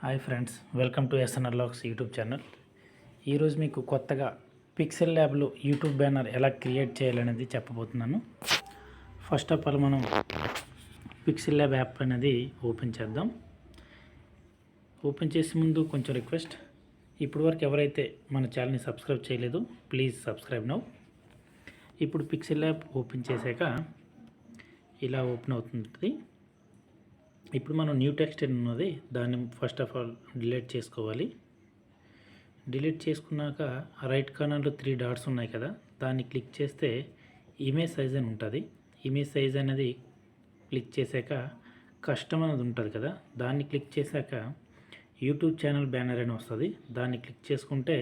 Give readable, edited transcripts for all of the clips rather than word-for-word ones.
Hi friends, welcome to SNR logs YouTube channel. ఈరోజు మీకు కొత్తగా పిక్సెల్ ల్యాబ్లో యూట్యూబ్ బ్యానర్ ఎలా క్రియేట్ చేయాలనేది చెప్పబోతున్నాను. ఫస్ట్ ఆఫ్ ఆల్ మనం పిక్సెల్ ల్యాబ్ యాప్ అనేది ఓపెన్ చేద్దాం. ఓపెన్ చేసే ముందు కొంచెం రిక్వెస్ట్, ఇప్పటి వరకు ఎవరైతే మన ఛానల్ని సబ్స్క్రైబ్ చేయలేదు ప్లీజ్ సబ్స్క్రైబ్ నౌ. ఇప్పుడు పిక్సెల్ ల్యాబ్ ఓపెన్ చేశాక ఇలా ఓపెన్ అవుతుంది. ఇప్పుడు మనం న్యూ టెక్స్ట్ అని ఉన్నది, దాన్ని ఫస్ట్ ఆఫ్ ఆల్ డిలీట్ చేసుకోవాలి. డిలీట్ చేసుకున్నాక రైట్ కార్నర్లో 3 డాట్స్ ఉన్నాయి కదా, దాన్ని క్లిక్ చేస్తే ఇమేజ్ సైజ్ అని ఉంటుంది. ఇమేజ్ సైజ్ అనేది క్లిక్ చేశాక కస్టమ్ అనేది ఉంటుంది కదా, దాన్ని క్లిక్ చేశాక యూట్యూబ్ ఛానల్ బ్యానర్ అని వస్తుంది. దాన్ని క్లిక్ చేసుకుంటే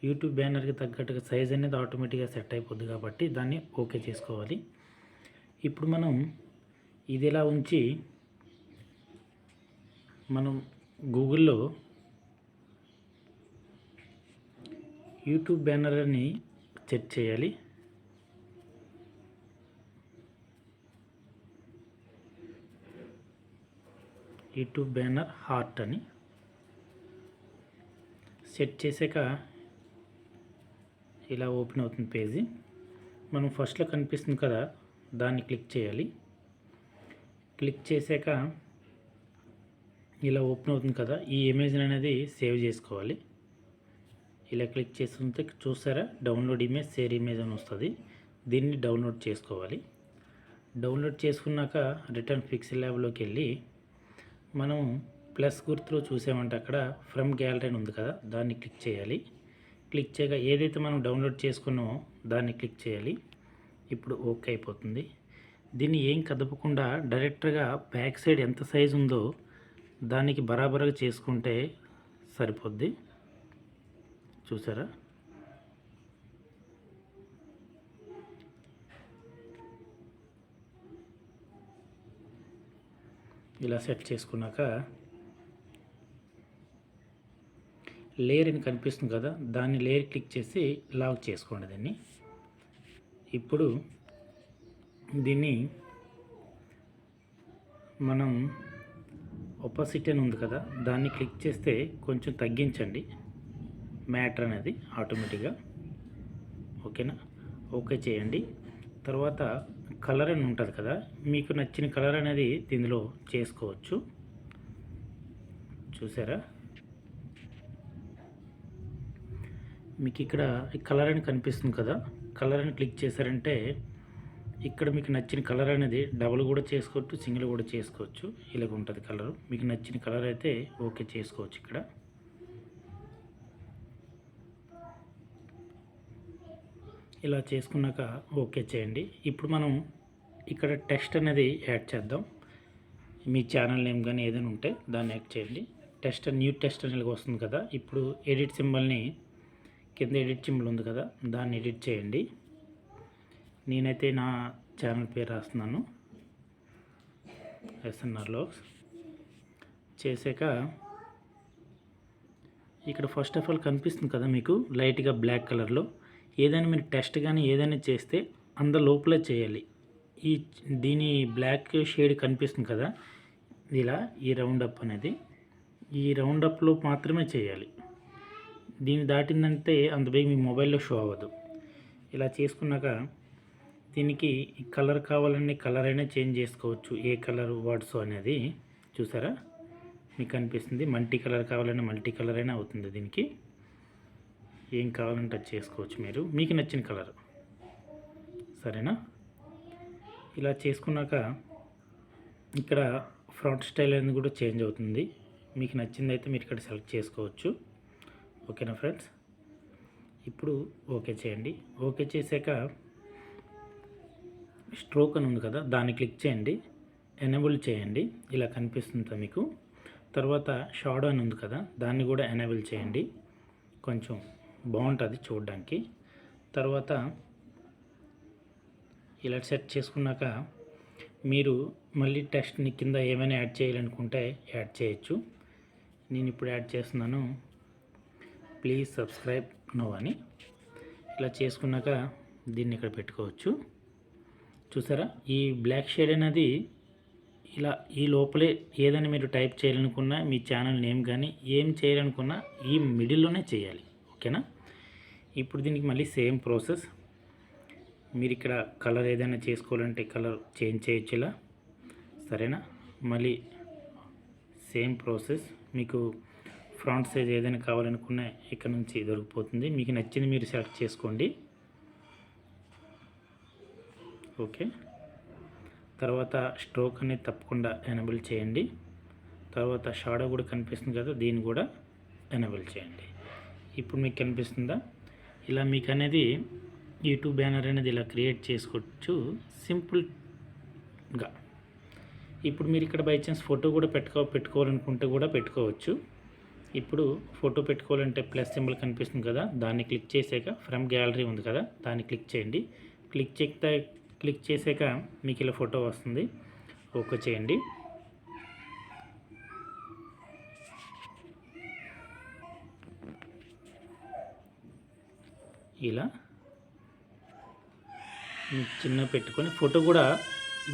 యూట్యూబ్ బ్యానర్కి తగ్గట్టుగా సైజ్ అనేది ఆటోమేటిక్గా సెట్ అయిపోద్ది కాబట్టి దాన్ని ఓకే చేసుకోవాలి. ఇప్పుడు మనం ఇది ఇలా ఉంచి మనం గూగుల్లో యూట్యూబ్ బ్యానర్ అని సెర్చ్ చేయాలి. యూట్యూబ్ బ్యానర్ హార్ట్ అని సెట్ చేశాక ఇలా ఓపెన్ అవుతుంది పేజీ. మనం ఫస్ట్లో కనిపిస్తుంది కదా, దాన్ని క్లిక్ చేయాలి. క్లిక్ చేశాక ఇలా ఓపెన్ అవుతుంది కదా, ఈ ఇమేజ్ అనేది సేవ్ చేసుకోవాలి. ఇలా క్లిక్ చేస్తుంటే చూసారా, డౌన్లోడ్ ఇమేజ్, షేర్ ఇమేజ్ అని వస్తుంది. దీన్ని డౌన్లోడ్ చేసుకోవాలి. డౌన్లోడ్ చేసుకున్నాక రిటర్న్ పిక్సెల్ ల్యాబ్లోకి వెళ్ళి మనం ప్లస్ గుర్తులో చూసామంటే అక్కడ ఫ్రమ్ గ్యాలరీ అని ఉంది కదా, దాన్ని క్లిక్ చేయాలి. క్లిక్ చేయగా ఏదైతే మనం డౌన్లోడ్ చేసుకున్నామో దాన్ని క్లిక్ చేయాలి. ఇప్పుడు ఓకే అయిపోతుంది. దీన్ని ఏం కదపకుండా డైరెక్ట్గా బ్యాక్ సైడ్ ఎంత సైజు ఉందో దానికి బరాబరగా చేసుకుంటే సరిపోద్ది. చూసారా, ఇలా సెట్ చేసుకున్నాక లేయర్ అని కనిపిస్తుంది కదా, దాన్ని లేయర్ క్లిక్ చేసి లాక్ చేసుకోండి దీన్ని. ఇప్పుడు దీన్ని మనం ఒపాసిటీ అని ఉంది కదా, దాన్ని క్లిక్ చేస్తే కొంచెం తగ్గించండి మ్యాటర్ అనేది ఆటోమేటిక్గా. ఓకేనా, ఓకే చేయండి. తర్వాత కలర్ అని ఉంటుంది కదా, మీకు నచ్చిన కలర్ అనేది దీనిలో చేసుకోవచ్చు. చూసారా, మీకు ఇక్కడ కలర్ అని కనిపిస్తుంది కదా, కలర్ అని క్లిక్ చేశారంటే ఇక్కడ మీకు నచ్చిన కలర్ అనేది డబుల్ కూడా చేసుకోవచ్చు, సింగిల్ కూడా చేసుకోవచ్చు. ఇలాగ ఉంటుంది కలర్. మీకు నచ్చిన కలర్ అయితే ఓకే చేసుకోవచ్చు. ఇక్కడ ఇలా చేసుకున్నాక ఓకే చేయండి. ఇప్పుడు మనం ఇక్కడ టెక్స్ట్ అనేది యాడ్ చేద్దాం. మీ ఛానల్ నేమ్ కానీ ఏదైనా ఉంటే దాన్ని యాడ్ చేయండి. టెక్స్ట్, న్యూ టెక్స్ట్ అనేది వస్తుంది కదా, ఇప్పుడు ఎడిట్ సింబల్ని కింద ఎడిట్ సింబల్ ఉంది కదా, దాన్ని ఎడిట్ చేయండి. నేనైతే నా ఛానల్ పేరు రాస్తున్నాను, ఎస్ఎన్ఆర్ లాగ్స్. చేశాక ఇక్కడ ఫస్ట్ ఆఫ్ ఆల్ కనిపిస్తుంది కదా మీకు లైట్గా బ్లాక్ కలర్లో, ఏదైనా మీరు టెస్ట్ కానీ ఏదైనా చేస్తే లోపలే చేయాలి. దీని బ్లాక్ షేడ్ కనిపిస్తుంది కదా, ఇలా ఈ రౌండప్ అనేది ఈ రౌండప్లో మాత్రమే చేయాలి. దీన్ని దాటిందంటే అంత బేగా మీ మొబైల్లో షో అవ్వదు. ఇలా చేసుకున్నాక దీనికి కలర్ కావాలని కలర్ అయినా చేంజ్ చేసుకోవచ్చు, ఏ కలర్ వర్డ్స్ అనేది. చూసారా, మీకు అనిపిస్తుంది. మల్టీ కలర్ కావాలన్నా మల్టీ కలర్ అయినా అవుతుంది. దీనికి ఏం కావాలంటే అది చేసుకోవచ్చు మీరు, మీకు నచ్చిన కలర్. సరేనా, ఇలా చేసుకున్నాక ఇక్కడ ఫ్రంట్ స్టైల్ అనేది కూడా చేంజ్ అవుతుంది. మీకు నచ్చింది అయితే మీరు ఇక్కడ సెలెక్ట్ చేసుకోవచ్చు. ఓకేనా ఫ్రెండ్స్, ఇప్పుడు ఓకే చేయండి. ఓకే చేశాక స్ట్రోక్ అని ఉంది కదా, దాన్ని క్లిక్ చేయండి, ఎనేబుల్ చేయండి. ఇలా కనిపిస్తుంది మీకు. తర్వాత షాడో అని ఉంది కదా, దాన్ని కూడా ఎనేబుల్ చేయండి, కొంచెం బాగుంటుంది చూడడానికి. తర్వాత ఇలా సెట్ చేసుకున్నాక మీరు మళ్ళీ టెక్స్ట్ని కింద ఏమైనా యాడ్ చేయాలనుకుంటే యాడ్ చేయొచ్చు. నేను ఇప్పుడు యాడ్ చేస్తున్నాను, ప్లీజ్ సబ్స్క్రైబ్ నో అని. ఇలా చేసుకున్నాక దీన్ని ఇక్కడ పెట్టుకోవచ్చు. చూసారా, ఈ బ్లాక్ షేడ్ అనేది ఇలా ఈ లోపలే ఏదైనా మీరు టైప్ చేయాలనుకున్నా మీ ఛానల్ నేమ్ కానీ ఏం చేయాలనుకున్నా ఈ మిడిల్లోనే చేయాలి. ఓకేనా. ఇప్పుడు దీనికి మళ్ళీ సేమ్ ప్రాసెస్. మీరు ఇక్కడ కలర్ ఏదైనా చేసుకోవాలంటే కలర్ చేంజ్ చేయొచ్చు ఇలా. సరేనా. మళ్ళీ సేమ్ ప్రాసెస్. మీకు ఫ్రంట్ సైజ్ ఏదైనా కావాలనుకున్నా ఇక్కడ నుంచి దొరికిపోతుంది. మీకు నచ్చింది మీరు సెలెక్ట్ చేసుకోండి. ఓకే. తర్వాత స్ట్రోక్ అనేది తప్పకుండా ఎనేబుల్ చేయండి. తర్వాత షాడో కూడా కనిపిస్తుంది కదా, దీన్ని కూడా ఎనేబుల్ చేయండి. ఇప్పుడు మీకు కనిపిస్తుందా. ఇలా మీకు అనేది యూట్యూబ్ బ్యానర్ అనేది ఇలా క్రియేట్ చేసుకోవచ్చు సింపుల్గా. ఇప్పుడు మీరు ఇక్కడ బై ఛాన్స్ ఫోటో కూడా పెట్టుకోవాలనుకుంటే కూడా పెట్టుకోవచ్చు. ఇప్పుడు ఫోటో పెట్టుకోవాలంటే ప్లస్ సింబల్ కనిపిస్తుంది కదా, దాన్ని క్లిక్ చేసాక ఫ్రమ్ గ్యాలరీ ఉంది కదా, దాన్ని క్లిక్ చేయండి. క్లిక్ చేసాక మీకు ఇలా ఫోటో వస్తుంది. ఓకే చేయండి. ఇలా చిన్న పెట్టుకొని ఫోటో కూడా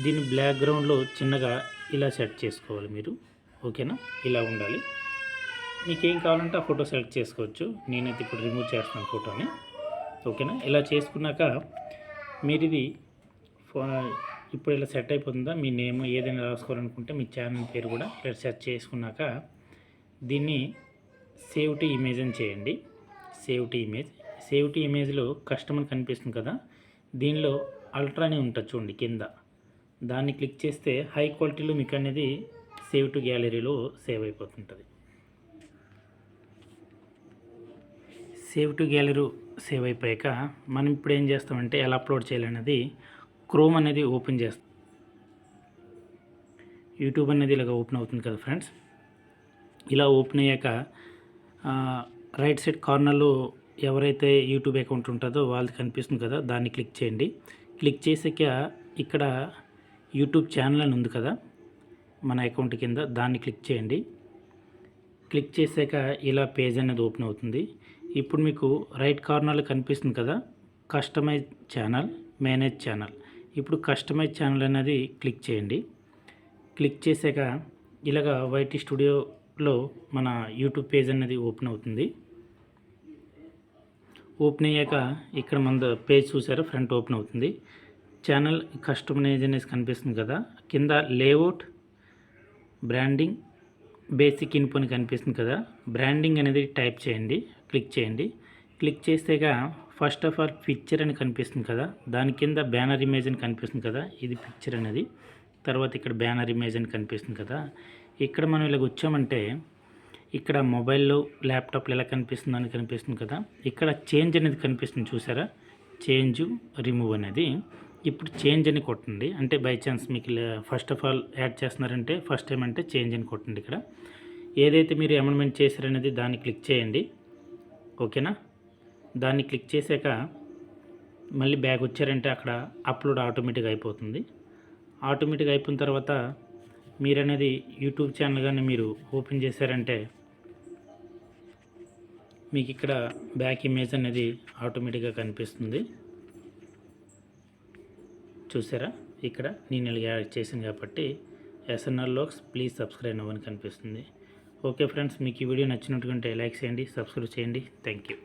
దీని బ్యాక్గ్రౌండ్లో చిన్నగా ఇలా సెట్ చేసుకోవాలి మీరు. ఓకేనా. ఇలా ఉండాలి. మీకేం కావాలంటే ఆ ఫోటో సెలెక్ట్ చేసుకోవచ్చు. నేనైతే ఇప్పుడు రిమూవ్ చేస్తాను ఫోటోని. ఓకేనా. ఇలా చేసుకున్నాక మీరు ఇది ఇప్పుడు ఇలా సెట్ అయిపోతుందా. మీ నేమ్ ఏదైనా రాసుకోవాలనుకుంటే మీ ఛానల్ పేరు కూడా ఇలా సెర్చ్ చేసుకున్నాక దీన్ని సేవ్ టు ఇమేజ్ అని చేయండి. సేవ్ టు ఇమేజ్లో కస్టమర్ కనిపిస్తుంది కదా, దీనిలో అల్ట్రా అని ఉంటుంది చూడండి కింద, దాన్ని క్లిక్ చేస్తే హై క్వాలిటీలో మీకు అనేది సేవ్ టు గ్యాలరీలో సేవ్ అయిపోతుంటుంది. సేవ్ టు గ్యాలరీ సేవ్ అయిపోయాక మనం ఇప్పుడు ఏం చేస్తామంటే ఎలా అప్లోడ్ చేయాలనేది క్రోమ్ అనేది ఓపెన్ చేస్తాం. యూట్యూబ్ అనేది ఇలాగ ఓపెన్ అవుతుంది కదా ఫ్రెండ్స్. ఇలా ఓపెన్ అయ్యాక రైట్ సైడ్ కార్నర్లో ఎవరైతే యూట్యూబ్ అకౌంట్ ఉంటుందో వాళ్ళది కనిపిస్తుంది కదా, దాన్ని క్లిక్ చేయండి. క్లిక్ చేసాక ఇక్కడ యూట్యూబ్ ఛానల్ అని ఉంది కదా మన అకౌంట్ కింద, దాన్ని క్లిక్ చేయండి. క్లిక్ చేసాక ఇలా పేజ్ అనేది ఓపెన్ అవుతుంది. ఇప్పుడు మీకు రైట్ కార్నర్లో కనిపిస్తుంది కదా కస్టమైజ్ ఛానల్, మేనేజ్ ఛానల్. ఇప్పుడు కస్టమైజ్ ఛానల్ అనేది క్లిక్ చేయండి. క్లిక్ చేసాక ఇలాగా వైటీ స్టూడియోలో మన యూట్యూబ్ పేజ్ అనేది ఓపెన్ అవుతుంది. ఓపెన్ అయ్యాక ఇక్కడ మన పేజ్ చూసారా ఫ్రంట్ ఓపెన్ అవుతుంది. ఛానల్ కస్టమైజ్ అనేది కనిపిస్తుంది కదా, కింద లేఅవుట్, బ్రాండింగ్, బేసిక్ ఇన్ఫో అని కనిపిస్తుంది కదా, బ్రాండింగ్ అనేది టైప్ చేయండి. క్లిక్ చేయండి. క్లిక్ చేసాక ఫస్ట్ ఆఫ్ ఆల్ పిక్చర్ అని కనిపిస్తుంది కదా, దాని కింద బ్యానర్ ఇమేజ్ అని కనిపిస్తుంది కదా, ఇది పిక్చర్ అనేది. తర్వాత ఇక్కడ బ్యానర్ ఇమేజ్ అని కనిపిస్తుంది కదా, ఇక్కడ మనం ఇలాగ వచ్చామంటే ఇక్కడ మొబైల్లో ల్యాప్టాప్లో ఎలా కనిపిస్తుంది అని కనిపిస్తుంది కదా, ఇక్కడ చేంజ్ అనేది కనిపిస్తుంది చూసారా, చేంజ్ రిమూవ్ అనేది. ఇప్పుడు చేంజ్ అని కొట్టండి. అంటే బై ఛాన్స్ మీకు ఫస్ట్ ఆఫ్ ఆల్ యాడ్ చేస్తున్నారంటే ఫస్ట్ టైం అంటే చేంజ్ అని కొట్టండి. ఇక్కడ ఏదైతే మీరు అమెండ్మెంట్ చేశారనేది దాన్ని క్లిక్ చేయండి. ఓకేనా. దాన్ని క్లిక్ చేశాక మళ్ళీ బ్యాక్ వచ్చారంటే అక్కడ అప్లోడ్ ఆటోమేటిక్గా అయిపోతుంది. ఆటోమేటిక్గా అయిపోయిన తర్వాత మీరు అనేది యూట్యూబ్ ఛానల్ కానీ మీరు ఓపెన్ చేశారంటే మీకు ఇక్కడ బ్యాక్ ఇమేజ్ అనేది ఆటోమేటిక్గా కనిపిస్తుంది చూసారా. ఇక్కడ నేను యాడ్ చేశాను కాబట్టి ఎస్ఎన్ఆర్ లాగ్స్ ప్లీజ్ సబ్స్క్రైబ్ అవ్వని కనిపిస్తుంది. ఓకే ఫ్రెండ్స్, మీకు ఈ వీడియో నచ్చినట్టుకుంటే లైక్ చేయండి, సబ్స్క్రైబ్ చేయండి. Thank you.